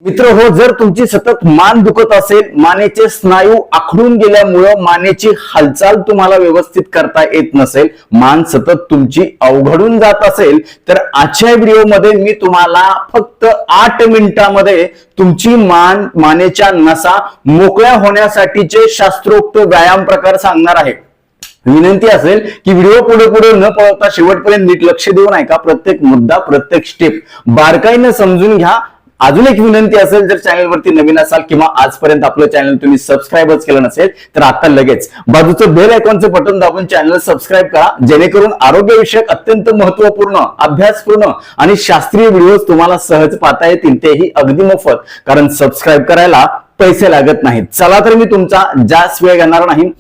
मित्र हो, जर तुमची सतत मान दुखत असेल, मानेचे स्नायू आखडून गेल्यामुळे मानेची हालचाल तुम्हाला व्यवस्थित करता येत नसेल, मान सतत तुमची अवघडून जात असेल, तर आजच्या व्हिडिओमध्ये मी तुम्हाला फक्त 8 मिनिटांमध्ये तुमची मानेच्या नसा मोकळ्या होण्यासाठीचे शास्त्रोक्त व्यायाम प्रकार सांगणार आहे। विनंती असेल की व्हिडिओ पुढे न पळवता शेवटपर्यंत नीट लक्ष देऊन ऐका। प्रत्येक मुद्दा, प्रत्येक स्टेप बारकाईने समजून घ्या। अजून एक विनंती असेल, जर चॅनलवरती नवीन असाल किंवा आजपर्यंत आपलं चॅनल तुम्ही सबस्क्राईबच केलं नसेल तर आता लगेच बाजूचं बेल आयकॉनचं बटन दाबून चॅनल सबस्क्राईब करा, जेणेकरून आरोग्यविषयक अत्यंत महत्त्वपूर्ण, अभ्यासपूर्ण आणि शास्त्रीय व्हिडिओज तुम्हाला सहज पाहता येतील, तेही अगदी मोफत, कारण सबस्क्राईब करायला पैसे लागत नाहीत। चला तर मी तुमचा जास्त वेळ घेणार नाही।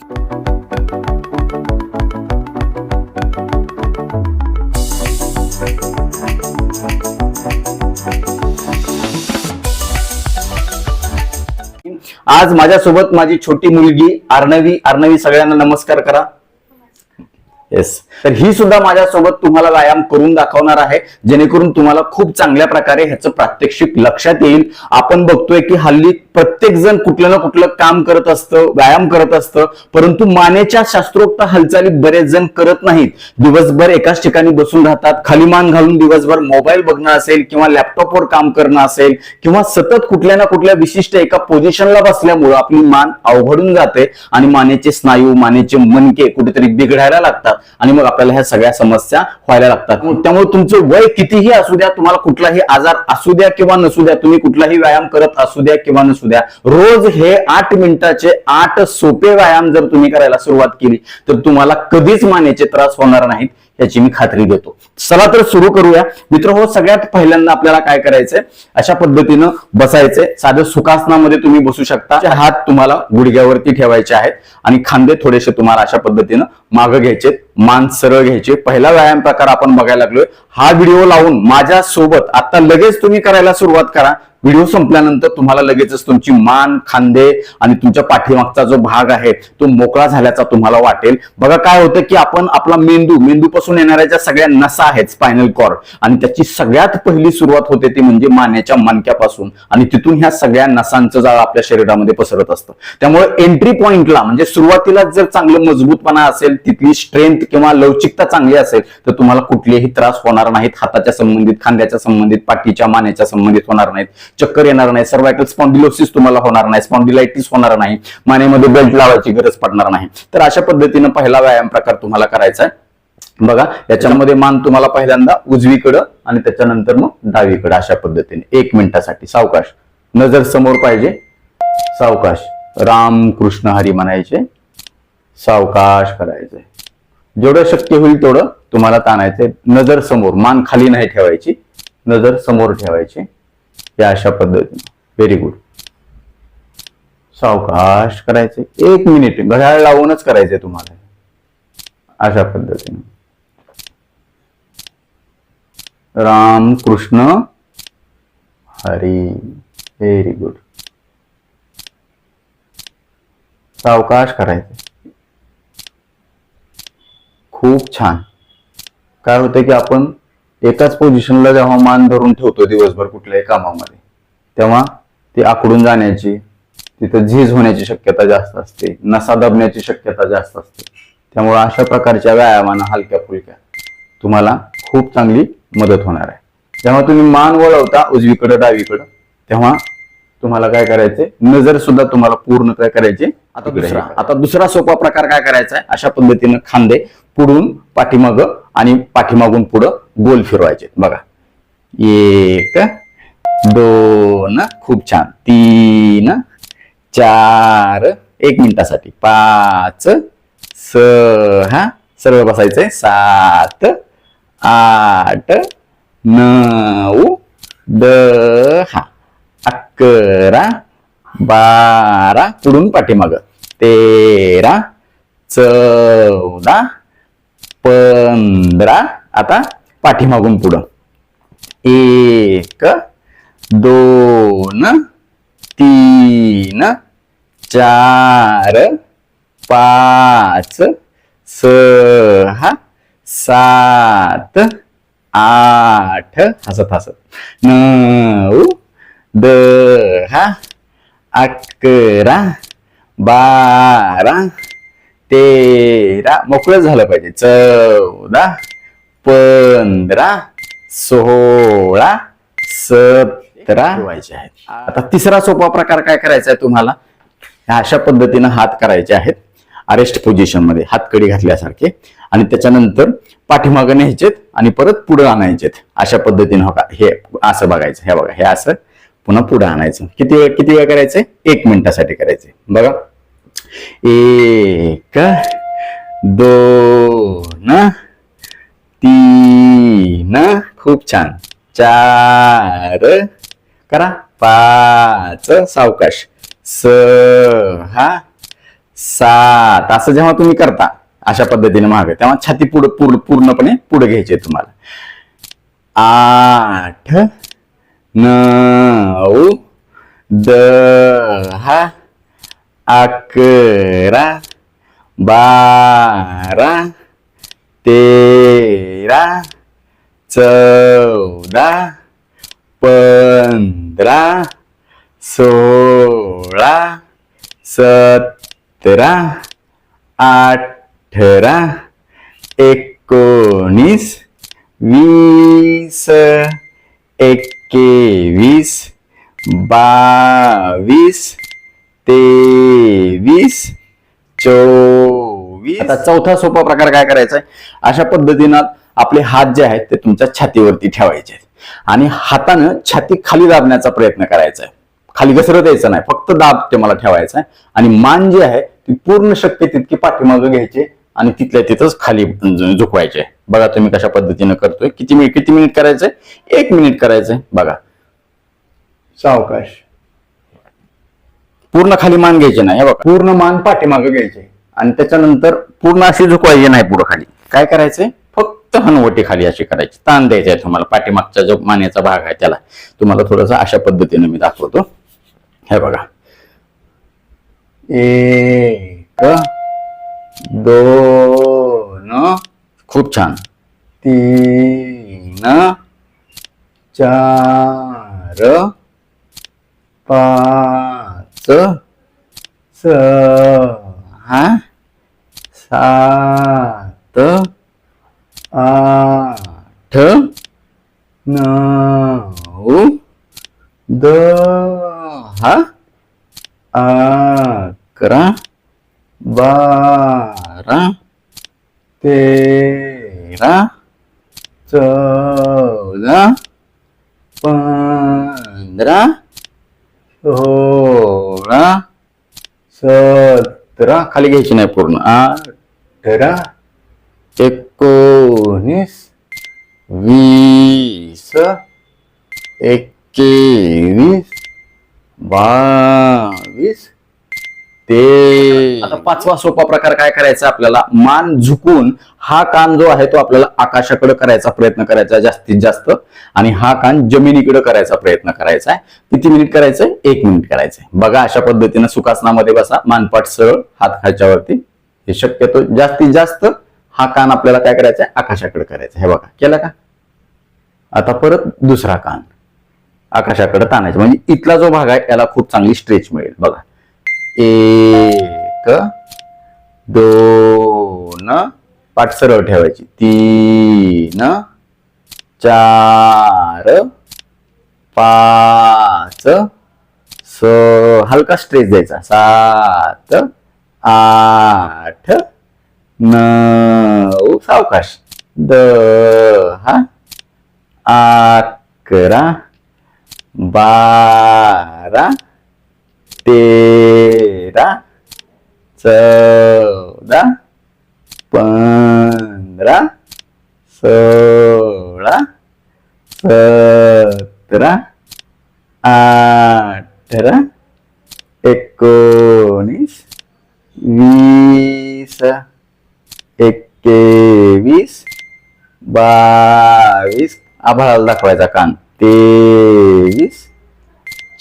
आज माझ्यासोबत माझी छोटी मुलगी अर्णवी। अर्णवी, सगळ्यांना नमस्कार करा। येस, तर ही सुद्धा माझ्यासोबत तुम्हाला व्यायाम करून दाखवणार आहे, जेणेकरून तुम्हाला खूप चांगल्या प्रकारे ह्याचं प्रात्यक्षिक लक्षात येईल। आपण बघतोय की हल्ली प्रत्येक जण कुठलं ना कुठलं काम करत असतं, व्यायाम करत असतं, परंतु मानेच्या शास्त्रोक्त हालचाली बरेच जण करत नाहीत। दिवसभर एकाच ठिकाणी बसून राहतात, खाली मान घालून दिवसभर मोबाईल बघणं असेल किंवा लॅपटॉपवर काम करणं असेल किंवा सतत कुठल्या ना कुठल्या विशिष्ट एका पोझिशनला बसल्यामुळे आपली मान अवघडून जाते आणि मानेचे स्नायू, मानेचे मणके कुठेतरी बिघडायला लागतात आणि मग आपल्याला ह्या सगळ्या समस्या व्हायला लागतात। त्यामुळे तुमचं वय कितीही असू द्या, तुम्हाला कुठलाही आजार असू द्या किंवा नसू द्या, तुम्ही कुठलाही व्यायाम करत असू द्या किंवा नसू द्या, रोज हे 8 मिनिटाचे 8 सोपे व्यायाम जर तुम्ही करायला सुरुवात केली तर तुम्हाला कधीच मानेचे त्रास होणार नाहीत, याची मी खात्री देतो। चला तर सुरू करूया। मित्र हो, सगळ्यात पहिल्यांदा आपल्याला काय करायचंय, अशा पद्धतीनं बसायचंय। साधं सुखासनामध्ये तुम्ही बसू शकता। हात तुम्हाला गुडघ्यावरती ठेवायचे आहेत आणि खांदे थोडेसे तुम्हाला अशा पद्धतीनं मागे घ्यायचे, मान सरळ घ्यायचे। पहिला व्यायाम प्रकार आपण बघायला लागलोय। हा व्हिडिओ लावून माझ्या सोबत आता लगेच तुम्ही करायला सुरुवात करा। व्हिडिओ संपल्यानंतर तुम्हाला लगेचच तुमची मान, खांदे आणि तुमच्या पाठीमागचा जो भाग आहे तो मोकळा झाल्याचा तुम्हाला वाटेल। बघा काय होतं की आपण आपला मेंदूपासून येणाऱ्या ज्या सगळ्या नसा आहेत, स्पायनल कॉर्ड, आणि त्याची सगळ्यात पहिली सुरुवात होते ती म्हणजे मानेच्या मणक्यापासून, आणि तिथून ह्या सगळ्या नसांचं जाळ आपल्या शरीरामध्ये पसरत असतं। त्यामुळे एंट्री पॉइंटला म्हणजे सुरुवातीला जर चांगलं मजबूतपणा असेल, तिथली स्ट्रेंथ किंवा लवचिकता चांगली असेल तर तुम्हाला कुठलेही त्रास होणार नाहीत। हाताच्या संबंधित, खांद्याच्या संबंधित, पाठीच्या, मानेच्या संबंधित होणार नाहीत, चक्कर येणार नाही, सर्वायकल स्पॉन्डिलोसिस तुम्हाला होणार नाही, स्पॉन्डिलायटिस होणार नाही, मानेमध्ये बेल्ट लावायची गरज पडणार नाही। तर अशा पद्धतीनं पहिला व्यायाम प्रकार तुम्हाला करायचा आहे। बघा, याच्यामध्ये मान तुम्हाला पहिल्यांदा उजवीकडं आणि त्याच्यानंतर मग डावीकडे अशा पद्धतीने 1 मिनिटासाठी सावकाश, नजर समोर पाहिजे, सावकाश राम कृष्ण हरी म्हणायचे, सावकाश करायचंय, जेवढं शक्य होईल तेवढं तुम्हाला ताणायचंय। नजर समोर, मान खाली नाही ठेवायची, नजर समोर ठेवायची, या अशा पद्धतीने। व्हेरी गुड, सावकाश करायचे। 1 मिनिट घड्याळ लावूनच करायचे तुम्हाला, अशा पद्धतीने। राम कृष्ण हरी, व्हेरी गुड, सावकाश करायचे। खूप छान। काय होतं की आपण एकाच पोझिशनला जेव्हा मान धरून ठेवतो दिवसभर कुठल्याही कामामध्ये, तेव्हा ती आखडून जाण्याची, तिथं झीज होण्याची शक्यता जास्त असते, नसा दबण्याची शक्यता जास्त असते। त्यामुळे अशा प्रकारच्या व्यायामानं हलक्या फुलक्या तुम्हाला खूप चांगली मदत होणार आहे। जेव्हा तुम्ही मान वळवता उजवीकडे डावीकडे, तेव्हा तुम्हाला काय करायचंय, नजर सुद्धा तुम्हाला पूर्ण काय करायची। आता दुसरा सोपा प्रकार काय करायचा आहे, अशा पद्धतीनं खांदे पुढून पाठीमाग आणि पाठीमागून पुढं गोल फिरवायचे। बघा, 1 2, खूप छान, 3 4, 1 मिनिटासाठी, 5 6, सरळ बसायचंय, 7 8 9 10 11 12, पुढून पाठीमाग, 13 14 15, आता पाठीमागून पुढं, 1 2 3 4 5 6 7 8 हसत हसत 9 10 11 12 13 मोकळं झालं पाहिजे 14 15 16 17 ठेवायचे आहेत. आता तिसरा सोपा प्रकार काय करायचा आहे तुम्हाला, अशा पद्धतीनं हात करायचे आहेत अरेस्ट पोझिशन मध्ये, हातकडी घातल्यासारखे, आणि त्याच्यानंतर पाठीमागे न्यायचेत आणि परत पुढे आणायचेत. अशा पद्धतीनं हो का, हे असं बघायचं, हे बघा, हे असं पुन्हा पुढे आणायचं. किती वेळ करायचंय? 1 मिनिटासाठी करायचंय. बघा, 1 2 3 खूप छान, 4 करा, 5 सावकाश, 6 7 असं जेव्हा तुम्ही करता अशा पद्धतीने मागे, तेव्हा छाती पूर्णपणे पुढे घ्यायची तुम्हाला. 8 9 10 11 12 13 14 15 16 17 18 19 20 21 22 23 24. आता चौथा सोपा प्रकार काय करायचा आहे, अशा पद्धतीनं आपले हात जे आहेत ते तुमच्या छातीवरती ठेवायचे आहेत आणि हातानं छाती खाली दाबण्याचा प्रयत्न करायचा आहे. खाली घसरत यायचं नाही, फक्त दाब ते मला ठेवायचा आहे. आणि मान जी आहे ती पूर्ण शक्य तितकी पाठीमागे घ्यायची आणि तिथल्या तिथंच खाली झुकवायचे. बघा तुम्ही कशा पद्धतीनं करतोय. किती मिनिट करायचंय? 1 मिनिट करायचंय. बघा, सावकाश, पूर्ण खाली मान घ्यायचे नाही. हे बघा, पूर्ण मान पाठीमागे घ्यायचे आणि त्याच्यानंतर पूर्ण अशी झुकवायची नाही पुढे खाली. काय करायचंय? फक्त हनवटी खाली अशी करायची. ताण द्यायचा आहे तुम्हाला. पाठीमागचा जो मानेचा भाग आहे त्याला तुम्हाला थोडंसं अशा पद्धतीने मी दाखवतो. हे बघा, 1 2 खूप छान, 3 4 5 6 7 8 9 10 11 12 13 14 15 16 17 खाली घ्यायची नाही पूर्ण. 18 19 20 21 22 ते. आता पाचवा सोपा प्रकार काय करायचा आपल्याला, मान झुकून हा कान जो आहे तो आपल्याला आकाशाकडे करायचा प्रयत्न करायचा जास्तीत जास्त, आणि हा कान जमिनीकडे करायचा प्रयत्न करायचा आहे. किती मिनिट करायचंय? 1 मिनिट करायचंय. बघा, अशा पद्धतीनं सुखासनामध्ये बसा, मानपाट सरळ, हात खालच्यावरती. हे शक्यतो जास्तीत जास्त हा कान आपल्याला काय करायचा आहे? आकाशाकडे करायचा. हे बघा, केलं का? आता परत दुसरा कान आकाशाकडे ताणायचा, म्हणजे इथला जो भाग आहे त्याला खूप चांगली स्ट्रेच मिळेल. बघा, 1 2 पाठ सरळ ठेवायची, 3 4 5 6 हलका स्ट्रेच द्यायचा, 7 8 9 सावकाश, 10 11 12 13 14 15 16 17 18 19 20 21 22 आभाळाला दाखवायचा कान, 23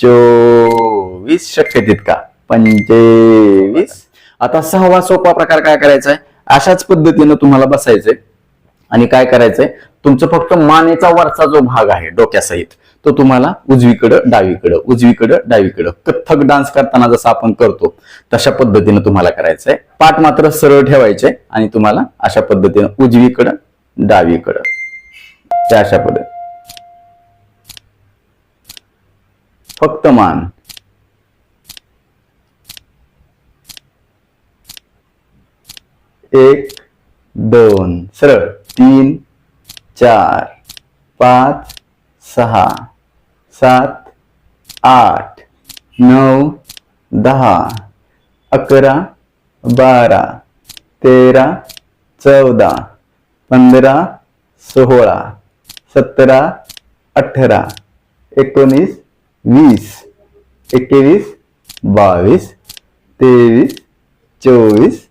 24 शक्य तितका, 25. आता सहावा सोपा प्रकार काय करायचा आहे, अशाच पद्धतीनं तुम्हाला बसायचंय आणि काय करायचंय, तुमचं फक्त मानेचा वरचा जो भाग आहे डोक्यासहित तो तुम्हाला उजवीकडं डावीकडं कथ्थक डान्स करताना जसं आपण करतो तशा पद्धतीने तुम्हाला करायचंय. पाठ मात्र सरळ ठेवायचे आणि तुम्हाला अशा पद्धतीने उजवीकडं डावीकडं त्या अशा पद्धती. फक्त मान. एक, दोन सरळ, 3, 4, 5, 6, 7, 8, 9, 10, 11, 12, 13, 14, 15, 16, 17, 18, 19, 20, 21, 22, 23, 24,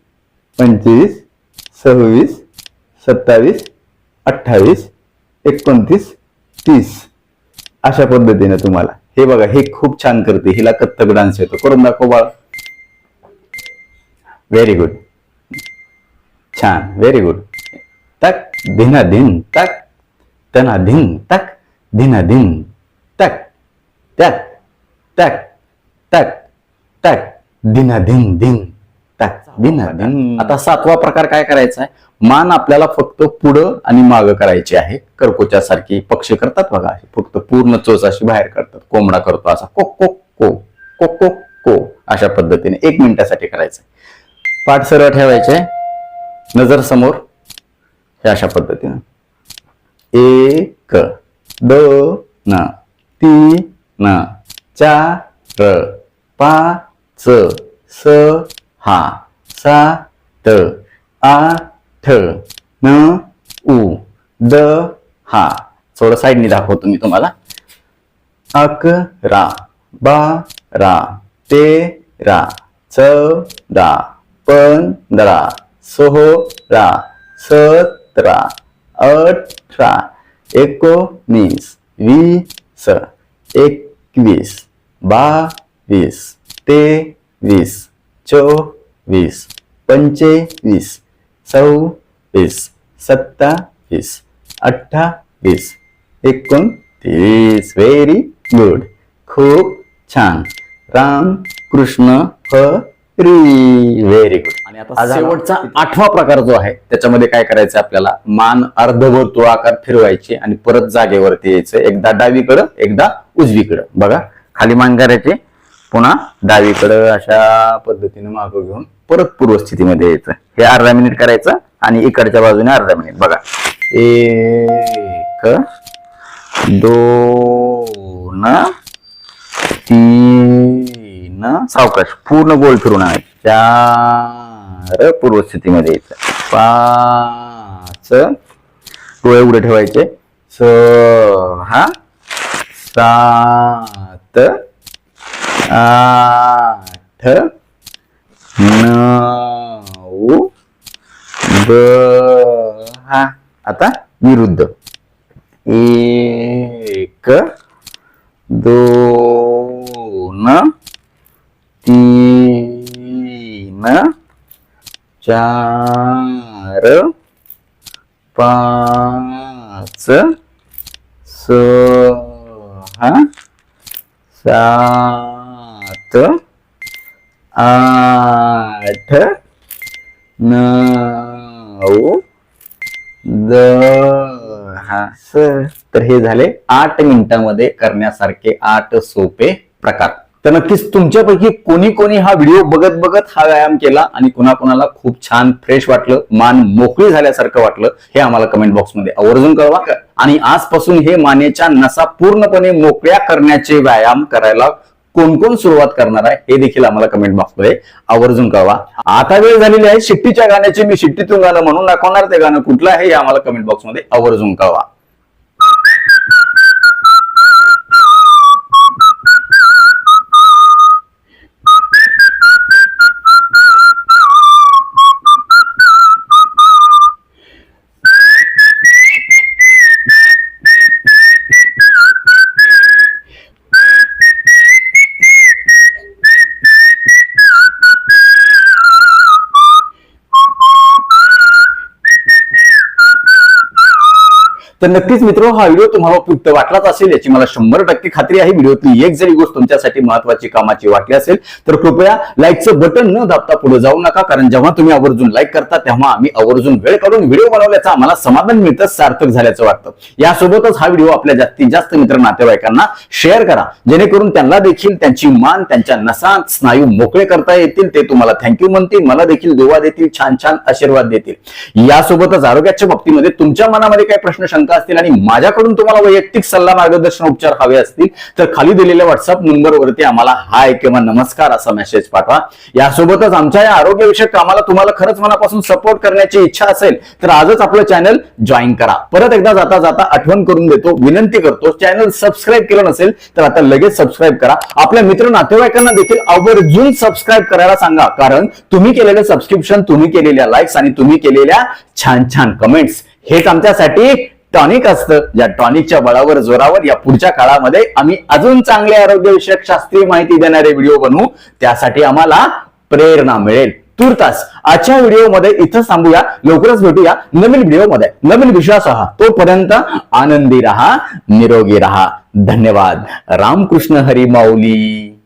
25, 26, 27, 28, 29, 30 अशा पद्धतीने तुम्हाला हे बघा. हे खूप छान करते, हिला कथ्थक डान्स येतो. करून दाखव बाळ. व्हेरी गुड, छान, व्हेरी गुड. तक धिना धिन तक तना धिन तक धिना धिन तक तक तक तक तक धिना धिन धिन तक धिना धिन. आता 7वा प्रकार काय करायचा आहे. मान आपल्याला फक्त पुढं आणि मागं करायची आहे. करकोच्या सारखी पक्षी करतात बघा, फक्त पूर्ण चोच अशी बाहेर करतात. कोंबडा करतो असा को को को को को को अशा पद्धतीने 1 मिनिटासाठी करायचं. पाठ सरळ ठेवायचे, नजर समोर, हे अशा पद्धतीने. 1, 2, 3, 4, 5, 6, 7, 8, 9, 10. थोडं साईडनी दाखवतो मी तुम्हाला. 11, 12, 13, 14, 15, 16, 17, 18, 19, 20, 21, 22, 23, 24, 25, 26, 27, 28, 29. व्हेरी गुड, खूप छान. राम कृष्ण हरी. Very good. आणि आता शेवटचा 8वा प्रकार जो आहे त्याच्यामध्ये काय करायचं आपल्याला. मान अर्धवर्तुळाकार फिरवायची आणि परत जागेवरती यायचं. एकदा डावीकडं एकदा उजवीकडं. बघा, खाली मान करायचे, पुन्हा डावीकडं अशा पद्धतीने मागं घेऊन परत पूर्वस्थितीमध्ये यायचं. हे अर्धा मिनिट करायचं आणि इकडच्या बाजूने अर्धा मिनिट. बघा, 1, 2, 3, सावकाश पूर्ण गोल फिरून आहे. 4 पूर्वस्थितीमध्ये यायचं. 5 डोळे उघडे ठेवायचे. 6, 7, 8, 9, 10. आता विरुद्ध. 1, 2, 3, 4, 5, 6, 7, 8, 9, 10. तर हे झाले 8 मिनिटांमध्ये करण्यासारखे 8 सोपे प्रकार. तर नक्कीच तुमच्यापैकी कोणी कोणी हा व्हिडिओ बघत बघत हा व्यायाम केला आणि कुणाकुणाला खूप छान फ्रेश वाटलं, मान मोकळी झाल्यासारखं वाटलं, हे आम्हाला कमेंट बॉक्समध्ये आवर्जून कळवा. आणि आजपासून हे मानेच्या नसा पूर्णपणे मोकळ्या करण्याचे व्यायाम करायला कोण कोण सुरुवात करणार आहे हे देखील आम्हाला कमेंट बॉक्समध्ये आवर्जून कळवा. आता वेळ झालेली आहे शिट्टीच्या गाण्याची. मी शिट्टीतून गाणं म्हणून दाखवणार. ते गाणं कुठलं आहे हे आम्हाला कमेंट बॉक्समध्ये आवर्जून कळवा. तर नक्कीच मित्र, हा व्हिडिओ तुम्हाला उपयुक्त वाटलाच असेल याची मला 100% खात्री आहे. व्हिडिओतली एक जरी गोष्ट तुमच्यासाठी महत्वाची कामाची वाटली असेल तर कृपया लाईकचं बटन न दाबता पुढे जाऊ नका, कारण जेव्हा तुम्ही आवर्जून लाईक करता तेव्हा आम्ही आवर्जून वेळ काढून व्हिडिओ बनवल्याचं आम्हाला समाधान मिळतं, सार्थक झाल्याचं वाटतं. यासोबतच हा व्हिडिओ आपल्या जास्तीत जास्त मित्र नातेवाईकांना शेअर करा, जेणेकरून त्यांना देखील त्यांची मान, त्यांच्या नसा स्नायू मोकळे करता येतील. ते तुम्हाला थँक्यू म्हणतील, मला देखील दुवा देतील, छान छान आशीर्वाद देतील. यासोबतच आरोग्याच्या बाबतीमध्ये तुमच्या मनामध्ये काही प्रश्न शंका असतील आणि माझ्याकडून तुम्हाला वैयक्तिक सल्ला, मार्गदर्शन, उपचार हवे असतील तर खाली दिलेल्या व्हॉट्सअप नंबरवरती आम्हाला हाय किंवा नमस्कार असा मेसेज पाठवा. यासोबतच आमच्या या आरोग्यविषयक कामाला तुम्हाला खरंच मनापासून सपोर्ट करण्याची इच्छा असेल तर आजच आपलं चॅनल जॉईन करा. परत एकदा जाता जाता आठवण करून देतो, विनंती करतो, चॅनल सबस्क्राईब केलं नसेल तर आता लगेच सबस्क्राईब करा. आपल्या मित्र नातेवाईकांना देखील आवर्जून सबस्क्राईब करायला सांगा, कारण तुम्ही केलेलं सबस्क्रिप्शन, तुम्ही केलेल्या लाईक्स आणि तुम्ही केलेल्या छान छान कमेंट्स हेच आमच्यासाठी टॉनिक असतं. ज्या टॉनिकच्या बळावर, जोरावर या पुढच्या काळामध्ये आम्ही अजून चांगले आरोग्यविषयक शास्त्रीय माहिती देणारे व्हिडिओ बनवू, त्यासाठी आम्हाला प्रेरणा मिळेल. तुर्तास आजच्या व्हिडिओमध्ये इथं थांबूया. लवकरच भेटूया नवीन व्हिडिओमध्ये नवीन विश्वासहा. तोपर्यंत आनंदी रहा, निरोगी रहा. धन्यवाद. रामकृष्ण हरी माऊली.